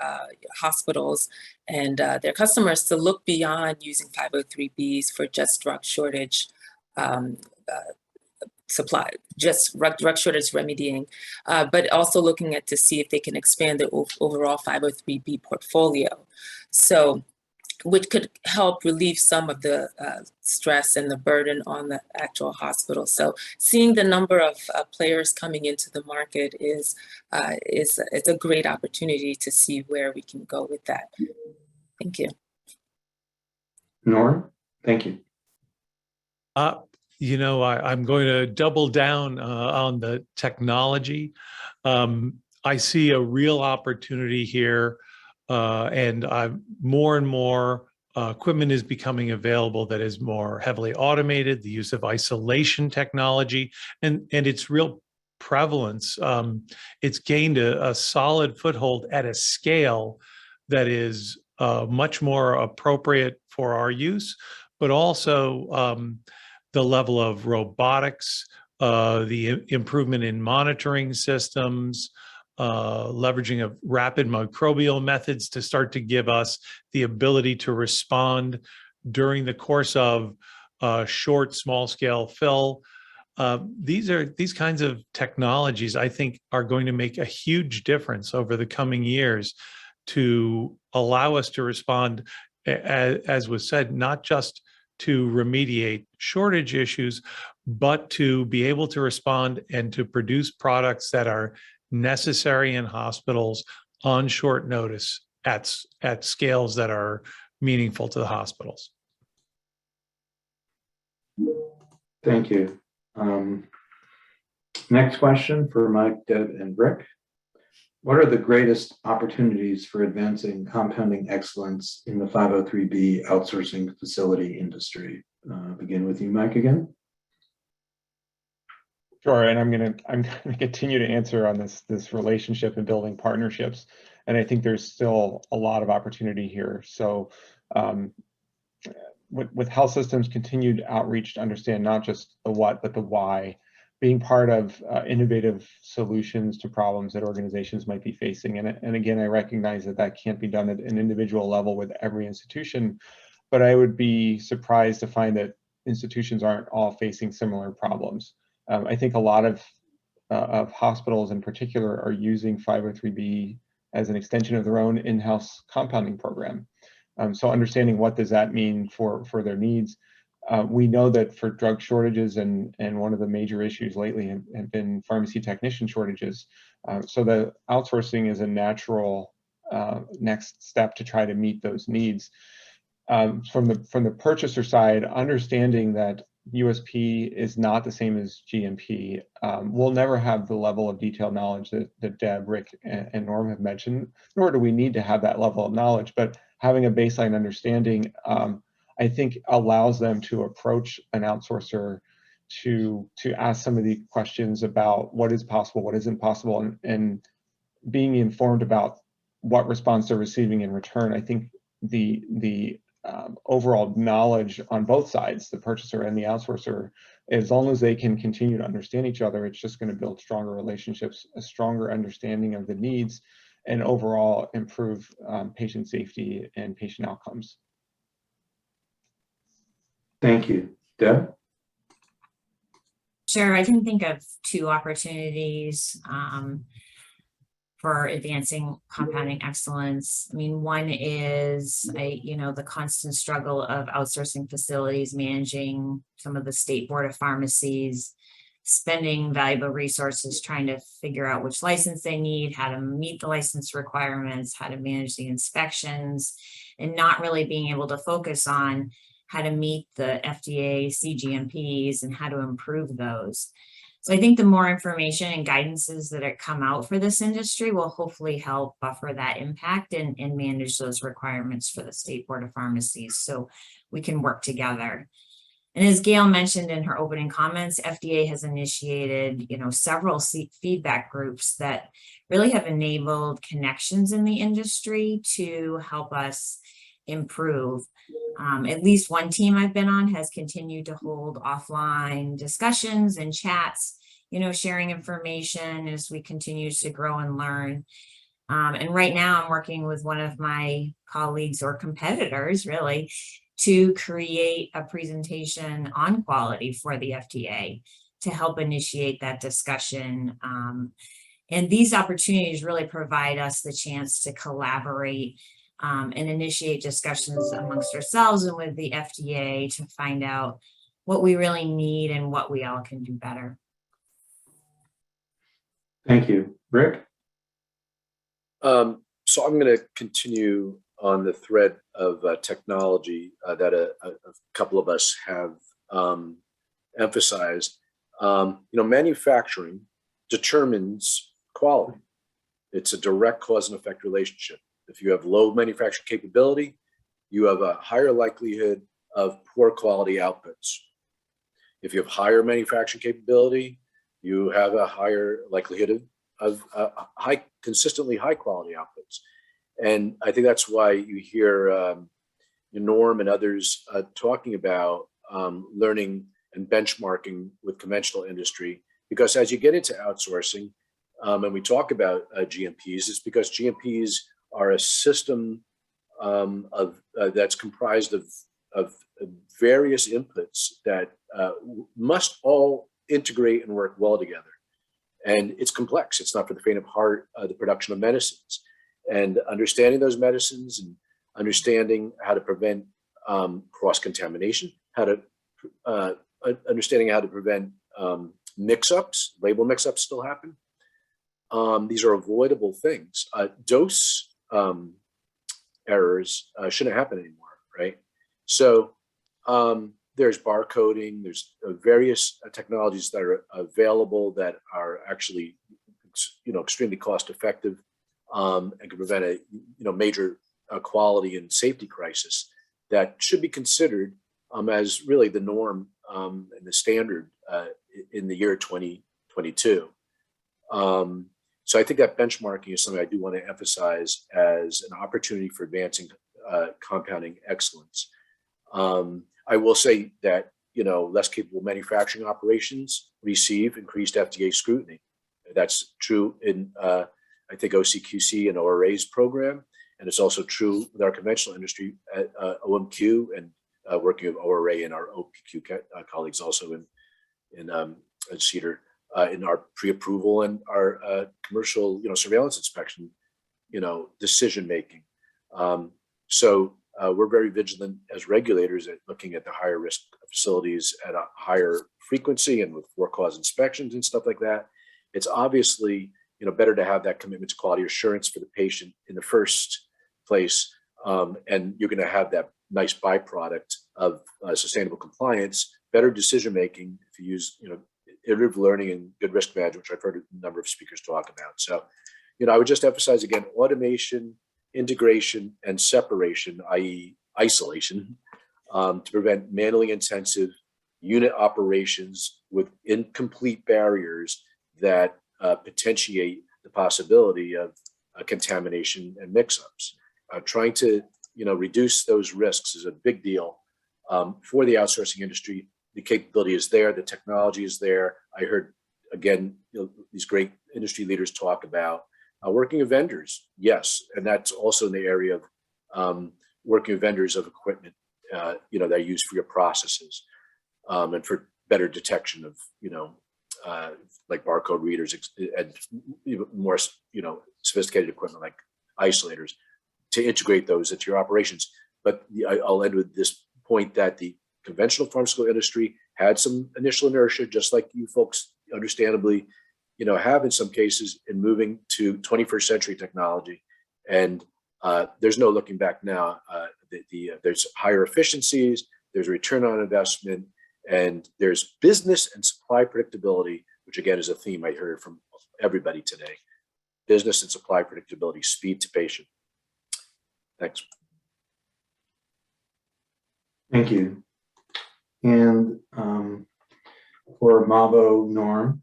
hospitals and their customers to look beyond using 503Bs for just drug shortage supply, just drug shortage remedying, but also looking at to see if they can expand their overall 503B portfolio. So, which could help relieve some of the stress and the burden on the actual hospital. So seeing the number of players coming into the market is it's a great opportunity to see where we can go with that. Thank you. Nora, thank you. I'm going to double down on the technology. I see a real opportunity here. And more and more equipment is becoming available that is more heavily automated, the use of isolation technology, and its real prevalence. It's gained a solid foothold at a scale that is much more appropriate for our use, but also the level of robotics, the improvement in monitoring systems, leveraging of rapid microbial methods to start to give us the ability to respond during the course of short, small-scale fill. These kinds of technologies, I think, are going to make a huge difference over the coming years to allow us to respond, as was said, not just to remediate shortage issues, but to be able to respond and to produce products that are necessary in hospitals on short notice at scales that are meaningful to the hospitals. Thank you. Next question for Mike, Deb, and Rick. What are the greatest opportunities for advancing compounding excellence in the 503B outsourcing facility industry? Begin with you, Mike, again. Sure, and I'm gonna continue to answer on this relationship and building partnerships, and I think there's still a lot of opportunity here. So, with health systems, continued outreach to understand not just the what but the why, being part of innovative solutions to problems that organizations might be facing, and again, I recognize that can't be done at an individual level with every institution, but I would be surprised to find that institutions aren't all facing similar problems. I think a lot of hospitals in particular are using 503B as an extension of their own in-house compounding program. So understanding what does that mean for their needs. We know that for drug shortages and one of the major issues lately have been pharmacy technician shortages. So the outsourcing is a natural next step to try to meet those needs. from the purchaser side, understanding that USP is not the same as GMP. We'll never have the level of detailed knowledge that Deb, Rick, and Norm have mentioned, nor do we need to have that level of knowledge, but having a baseline understanding, I think allows them to approach an outsourcer to ask some of the questions about what is possible, what isn't possible, and being informed about what response they're receiving in return. I think the overall knowledge on both sides, the purchaser and the outsourcer, as long as they can continue to understand each other, it's just going to build stronger relationships, a stronger understanding of the needs, and overall improve patient safety and patient outcomes. Thank you. Deb? Sure, I can think of two opportunities for advancing compounding excellence. I mean, one is the constant struggle of outsourcing facilities, managing some of the state board of pharmacies, spending valuable resources trying to figure out which license they need, how to meet the license requirements, how to manage the inspections, and not really being able to focus on how to meet the FDA CGMPs and how to improve those. So I think the more information and guidances that are come out for this industry will hopefully help buffer that impact and manage those requirements for the State Board of Pharmacies so we can work together. And as Gail mentioned in her opening comments, FDA has initiated, several feedback groups that really have enabled connections in the industry to help us improve. At least one team I've been on has continued to hold offline discussions and chats, sharing information as we continue to grow and learn. And right now I'm working with one of my colleagues or competitors really to create a presentation on quality for the FDA to help initiate that discussion. And these opportunities really provide us the chance to collaborate and initiate discussions amongst ourselves and with the FDA to find out what we really need and what we all can do better. Thank you. Rick? So I'm going to continue on the thread of technology that a couple of us have emphasized. Manufacturing determines quality. It's a direct cause and effect relationship. If you have low manufacturing capability, you have a higher likelihood of poor quality outputs. If you have higher manufacturing capability, you have a higher likelihood of consistently high quality outputs. And I think that's why you hear Norm and others talking about learning and benchmarking with conventional industry, because as you get into outsourcing, and we talk about GMPs, it's because GMPs are a system that's comprised of various inputs that must all integrate and work well together. And it's complex. It's not for the faint of heart, the production of medicines. And understanding those medicines and understanding how to prevent cross-contamination, understanding how to prevent mix-ups, label mix-ups still happen. These are avoidable things. Dose errors shouldn't happen anymore, right? So there's barcoding, there's various technologies that are available that are actually, extremely cost effective and can prevent a, major quality and safety crisis that should be considered as really the norm and the standard in the year 2022. So I think that benchmarking is something I do want to emphasize as an opportunity for advancing compounding excellence. I will say that, less capable manufacturing operations receive increased FDA scrutiny. That's true in, I think, OCQC and ORA's program. And it's also true with our conventional industry at OMQ and working with ORA and our OPQ colleagues also in CEDAR in our pre-approval and our commercial, surveillance inspection, decision making. So we're very vigilant as regulators at looking at the higher risk facilities at a higher frequency and with for-cause inspections and stuff like that. It's obviously, better to have that commitment to quality assurance for the patient in the first place. And you're going to have that nice byproduct of sustainable compliance, better decision-making if you use, iterative learning and good risk management, which I've heard a number of speakers talk about. So, I would just emphasize again, automation, integration, and separation, i.e. isolation, to prevent manually intensive unit operations with incomplete barriers that potentiate the possibility of contamination and mix-ups. Trying to reduce those risks is a big deal for the outsourcing industry. The capability is there, the technology is there. I heard again these great industry leaders talk about working with vendors, yes, and that's also in the area of working with vendors of equipment that are used for your processes and for better detection of like barcode readers and even more sophisticated equipment like isolators to integrate those into your operations. But I'll end with this point that the conventional pharmaceutical industry had some initial inertia, just like you folks understandably have in some cases in moving to 21st century technology. And there's no looking back now. There's higher efficiencies, there's a return on investment, and there's business and supply predictability, which again is a theme I heard from everybody today. Business and supply predictability, speed to patient. Thanks. Thank you. And for Mavo, Norm,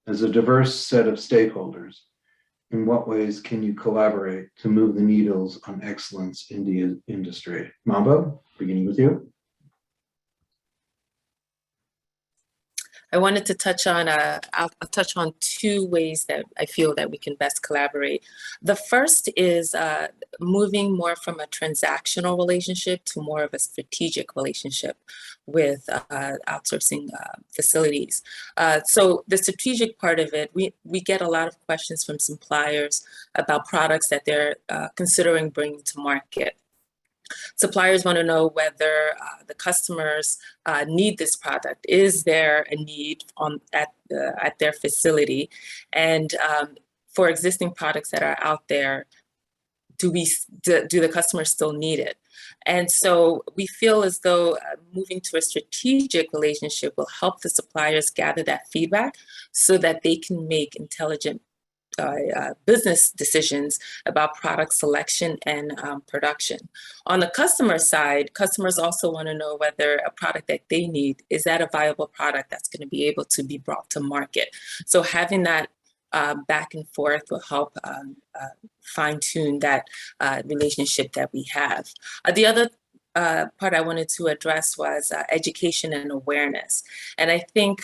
as a diverse set of stakeholders, in what ways can you collaborate to move the needles on excellence in the industry? Mavo, beginning with you. I wanted to touch on, I'll touch on two ways that I feel that we can best collaborate. The first is moving more from a transactional relationship to more of a strategic relationship with outsourcing facilities. So the strategic part of it, we get a lot of questions from suppliers about products that they're considering bringing to market. Suppliers want to know whether the customers need this product. Is there a need at their facility? And for existing products that are out there, do the customers still need it? And so we feel as though moving to a strategic relationship will help the suppliers gather that feedback so that they can make intelligent business decisions about product selection and production. On the customer side, customers also want to know whether a product that they need, is that a viable product that's going to be able to be brought to market? So having that back and forth will help fine tune that relationship that we have. The other part I wanted to address was education and awareness. And I think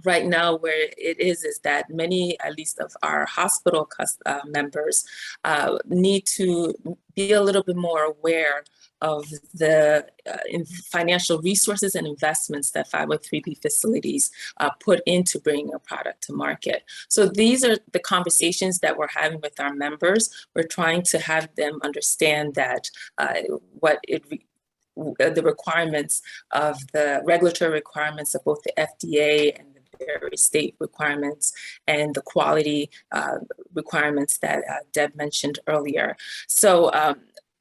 right now where it is that many, at least of our hospital members, need to be a little bit more aware of the financial resources and investments that 503B facilities put into bringing a product to market. So these are the conversations that we're having with our members. We're trying to have them understand that the requirements of the regulatory requirements of both the FDA and various state requirements and the quality requirements that Deb mentioned earlier. So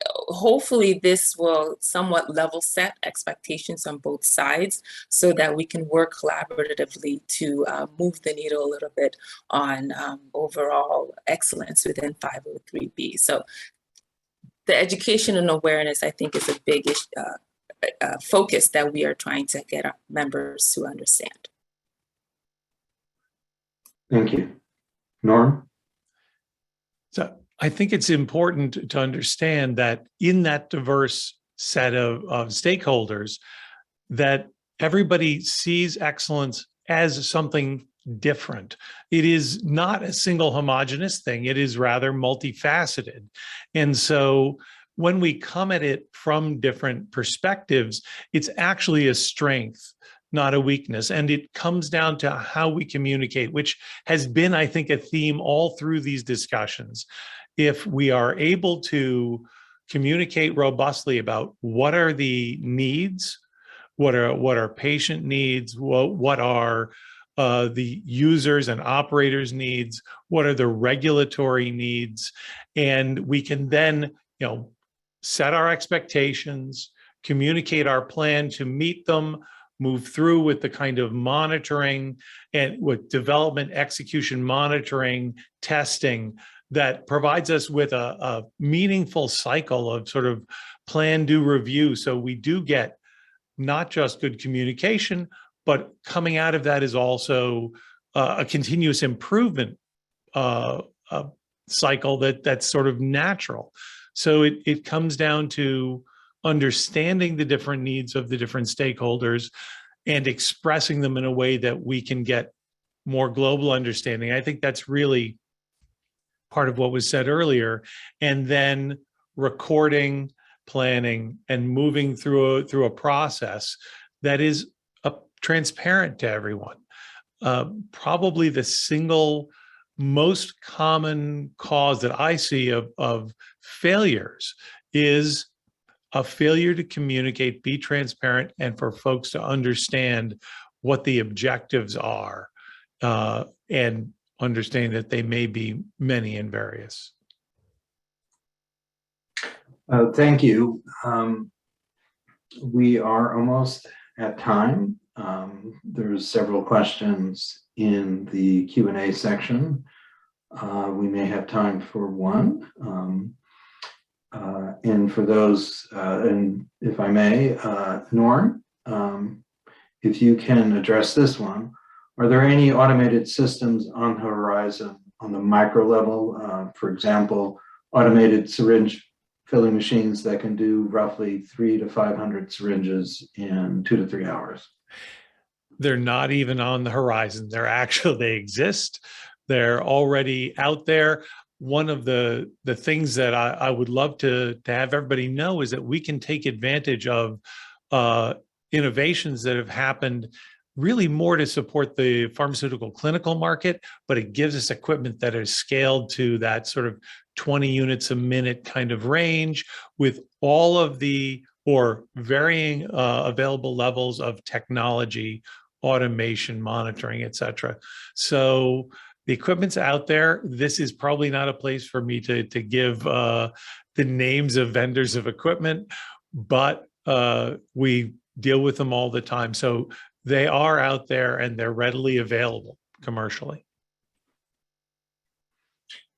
hopefully this will somewhat level set expectations on both sides so that we can work collaboratively to move the needle a little bit on overall excellence within 503B. So the education and awareness, I think, is a big focus that we are trying to get our members to understand. Thank you. Norm? So I think it's important to understand that in that diverse set of stakeholders, that everybody sees excellence as something different. It is not a single homogeneous thing. It is rather multifaceted. And so when we come at it from different perspectives, it's actually a strength, not a weakness. And it comes down to how we communicate, which has been, I think, a theme all through these discussions. If we are able to communicate robustly about what are the needs, what are patient needs, what are the users and operators' needs, what are the regulatory needs, and we can then, set our expectations, communicate our plan to meet them, move through with the kind of monitoring and with development, execution, monitoring, testing that provides us with a meaningful cycle of sort of plan, do, review. So we do get not just good communication, but coming out of that is also a continuous improvement cycle that's sort of natural. So it comes down to understanding the different needs of the different stakeholders and expressing them in a way that we can get more global understanding. I think that's really part of what was said earlier. And then recording, planning, and moving through a process that is transparent to everyone. Probably the single most common cause that I see of failures is a failure to communicate, be transparent, and for folks to understand what the objectives are and understand that they may be many and various. Thank you. We are almost at time. There's several questions in the Q&A section. We may have time for one. And for those, and if I may, Norm, if you can address this one, are there any automated systems on the horizon on the micro level? For example, automated syringe filling machines that can do roughly 300 to 500 syringes in 2 to 3 hours? They're not even on the horizon. They exist. They're already out there. One of the things that I would love to have everybody know is that we can take advantage of innovations that have happened really more to support the pharmaceutical clinical market, but it gives us equipment that is scaled to that sort of 20 units a minute kind of range with all of the or varying available levels of technology, automation, monitoring, et cetera. So the equipment's out there. This is probably not a place for me to give the names of vendors of equipment, but we deal with them all the time. So they are out there and they're readily available commercially.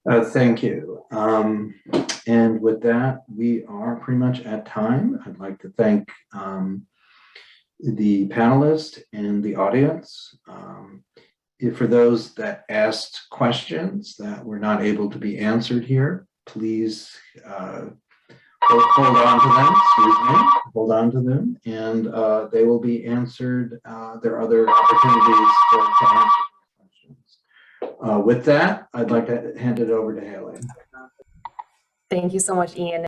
Thank you. And with that, we are pretty much at time. I'd like to thank the panelists and the audience. For those that asked questions that were not able to be answered here, please hold on to them, hold on to them, and they will be answered. There are other opportunities to answer questions. With that, I'd like to hand it over to Haley. Thank you so much, Ian.